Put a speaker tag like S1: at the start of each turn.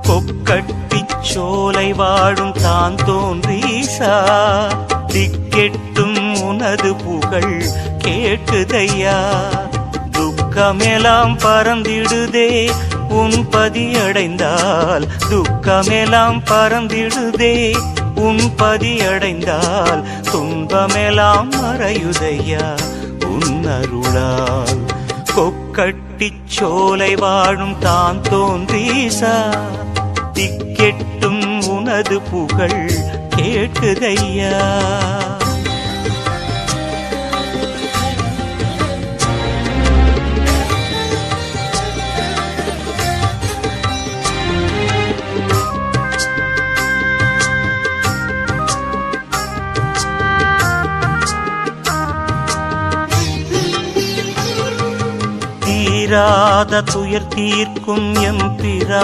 S1: கொக்கட்டிச் சோலை வாழும் தான் தோன்றீசா, திக்கெட்டும் உனது புகழ் கேட்குதையா. துக்கமெல்லாம் பறந்திடுதே உன் பதியடைந்தால், துக்கமெல்லாம் பறந்திடுதே உன் பதியடைந்தால், துன்பமெல்லாம் மறையுதையா உன் அருளால். கொக்கட்டிச் சோலை வாழும் தான் தோன்றீசா, திக்கெட்டும் உனது புகழ் கேட்குதையா. தீராத துயர் தீர்க்கும் எம்பிரா